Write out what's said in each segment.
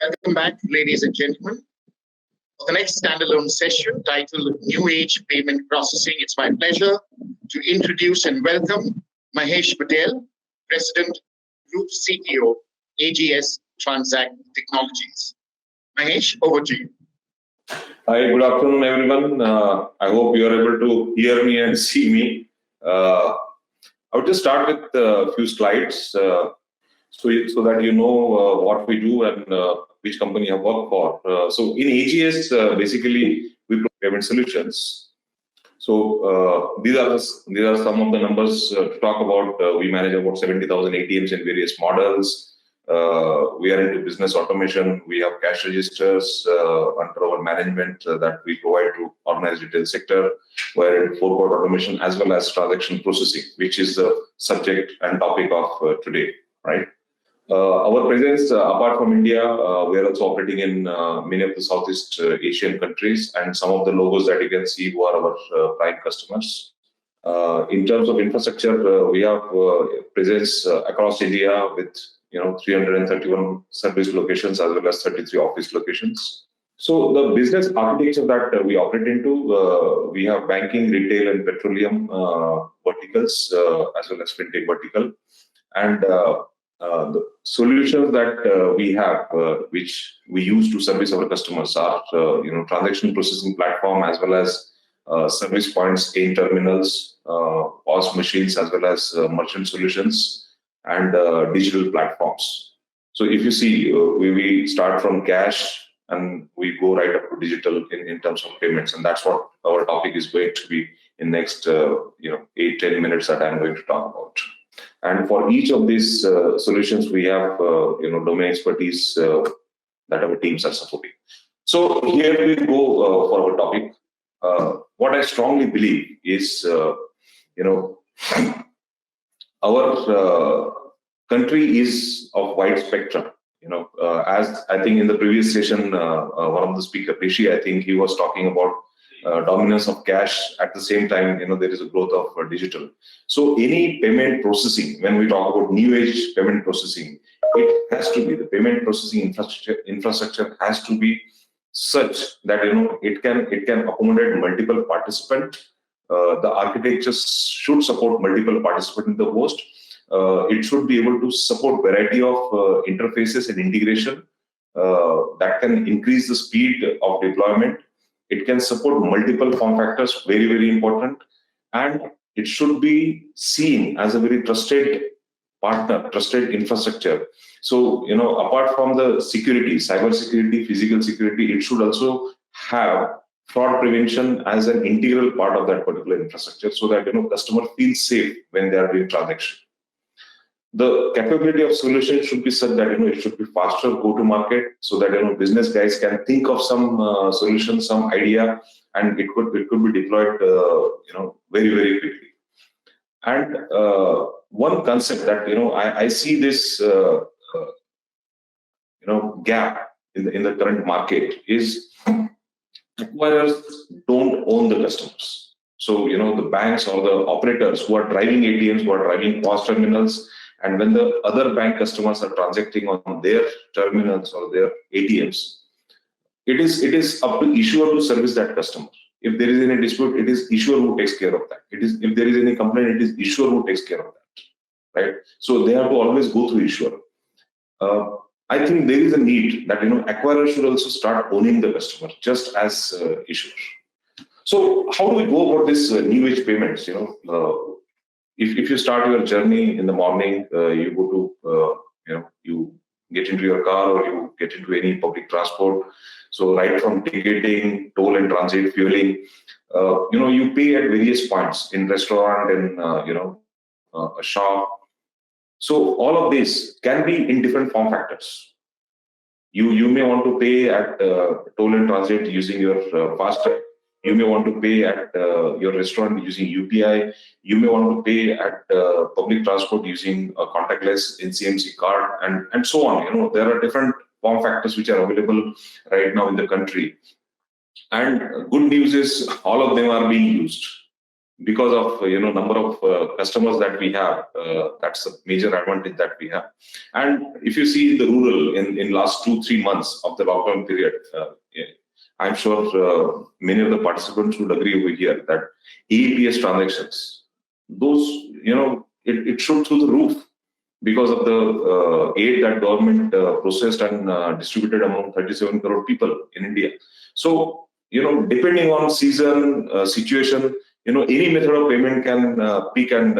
Welcome back, ladies and gentlemen. For the next standalone session titled New Age Payment Processing, it's my pleasure to introduce and welcome Mahesh Patel, President, Group CTO, AGS Transact Technologies. Mahesh, over to you. Hi, good afternoon, everyone. I hope you are able to hear me and see me. I would just start with a few slides so that you know what we do and which company I work for. So in AGS, basically, we provide payment solutions. So these are some of the numbers to talk about. We manage about 70,000 ATMs in various models. We are into business automation. We have cash registers under our management that we provide to organized retail sector. We're in forecourt automation as well as transaction processing, which is the subject and topic of today, right? Our presence, apart from India, we are also operating in many of the Southeast Asian countries, and some of the logos that you can see who are our prime customers. In terms of infrastructure, we have presence across India with 331 service locations as well as 33 office locations. So the business architecture that we operate into, we have banking, retail, and petroleum verticals as well as fintech vertical, and the solutions that we have, which we use to service our customers, are transaction processing platform as well as service points, in terminals, POS machines, as well as merchant solutions and digital platforms. So if you see, we start from cash and we go right up to digital in terms of payments, and that's what our topic is going to be in next 8-10 minutes that I'm going to talk about. And for each of these solutions, we have domain expertise that our teams are supporting. So here we go for our topic. What I strongly believe is, our country is of wide spectrum. As I think in the previous session, one of the speaker, Rishi, I think he was talking about dominance of cash. At the same time, there is a growth of digital. So any payment processing, when we talk about new age payment processing, it has to be, the payment processing infrastructure has to be such that it can accommodate multiple participants. The architecture should support multiple participants in the host. It should be able to support variety of interfaces and integration that can increase the speed of deployment. It can support multiple form factors, very, very important. And it should be seen as a very trusted partner, trusted infrastructure. So, apart from the security, cyber security, physical security, it should also have fraud prevention as an integral part of that particular infrastructure, so that customer feels safe when they are doing transaction. The capability of solution should be such that it should be faster go to market, so that business guys can think of some solution, some idea, and it could be deployed very, very quickly. And one concept that I see this gap in the current market is acquirers don't own the customers. So the banks or the operators who are driving ATMs, who are driving POS terminals, and when the other bank customers are transacting on their terminals or their ATMs, it is up to issuer to service that customer. If there is any dispute, it is issuer who takes care of that. If there is any complaint, it is issuer who takes care of that, right? So they have to always go through issuer. I think there is a need that acquirer should also start owning the customer, just as issuer. So how do we go about this new age payments? If you start your journey in the morning, you go to, you get into your car or you get into any public transport. So right from ticketing, toll and transit, fueling, you pay at various points in restaurant and, a shop. So all of this can be in different form factors. You may want to pay at toll and transit using your FASTag. You may want to pay at your restaurant using UPI. You may want to pay at public transport using a contactless NCMC card, and so on. There are different form factors which are available right now in the country. And good news is all of them are being used. because of number of customers that we have. That's a major advantage that we have. And if you see the rural in last 2-3 months of the lockdown period, I'm sure many of the participants would agree over here that AGS transactions, those it shot through the roof because of the aid that government processed and distributed among 37 crore people in India. So depending on season, situation, any method of payment can peak, and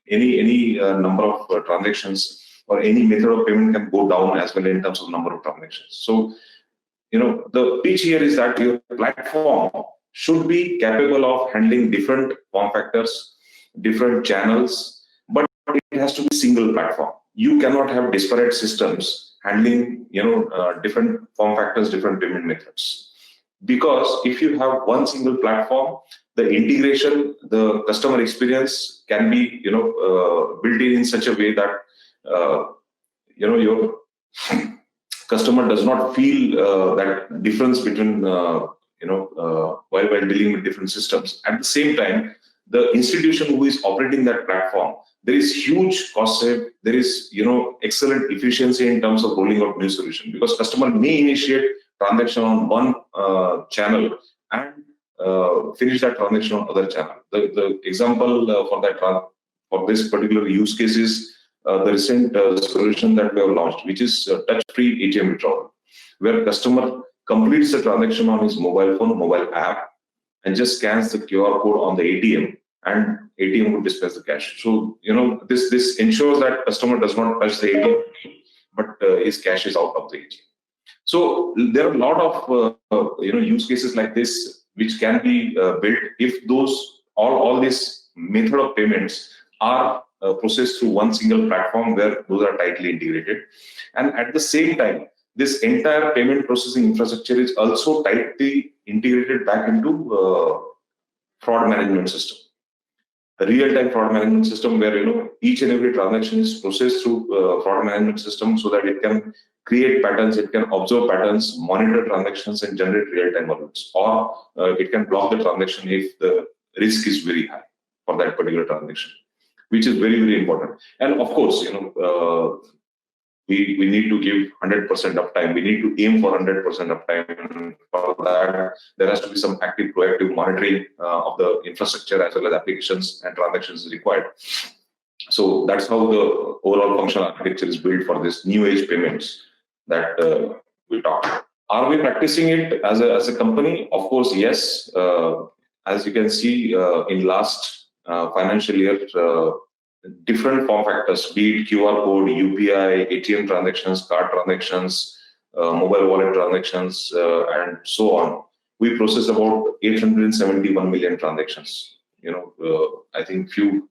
any number of transactions or any method of payment can go down as well in terms of number of transactions. So the pitch here is that your platform should be capable of handling different form factors, different channels, but it has to be single platform. You cannot have disparate systems handling different form factors, different payment methods. Because if you have one single platform, the integration, the customer experience can be built in such a way that your customer does not feel that difference between while dealing with different systems. At the same time, the institution who is operating that platform, there is huge cost save. There is excellent efficiency in terms of rolling out new solution, because customer may initiate transaction on one channel and finish that transaction on other channel. The example for this particular use case is the recent solution that we have launched, which is touch-free ATM withdrawal, where customer completes the transaction on his mobile phone, mobile app, and just scans the QR code on the ATM, and ATM will dispense the cash. So this ensures that customer does not touch the ATM, but his cash is out of the ATM. So there are a lot of use cases like this which can be built if those all these method of payments are processed through one single platform where those are tightly integrated. And at the same time, this entire payment processing infrastructure is also tightly integrated back into fraud management system, a real-time fraud management system where each and every transaction is processed through fraud management system, so that it can create patterns, it can observe patterns, monitor transactions, and generate real-time alerts, or it can block the transaction if the risk is very high for that particular transaction, which is very, very important. And of course, we need to give 100% uptime. We need to aim for 100% uptime. For that, there has to be some active, proactive monitoring of the infrastructure as well as applications and transactions required. So that's how the overall functional architecture is built for this new age payments that we talked about. Are we practicing it as a company? Of course, yes. As you can see, in last financial year, different form factors, be it QR code, UPI, ATM transactions, card transactions, mobile wallet transactions, and so on. We process about 871 million transactions. I think few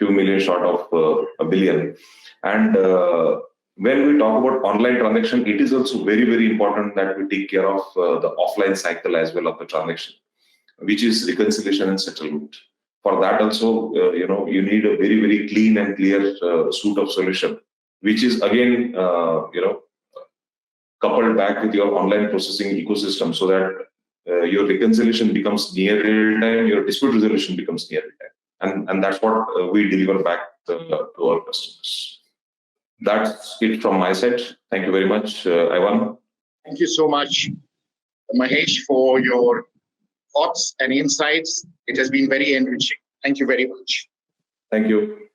million short of a billion. And when we talk about online transaction, it is also very, very important that we take care of the offline cycle as well of the transaction, which is reconciliation and settlement. For that also, you need a very, very clean and clear suite of solution, which is again, coupled back with your online processing ecosystem, so that your reconciliation becomes near real time, your dispute resolution becomes near real time, and that's what we deliver back to our customers. That's it from my side. Thank you very much, Ivan. Thank you so much, Mahesh, for your thoughts and insights. It has been very enriching. Thank you very much. Thank you.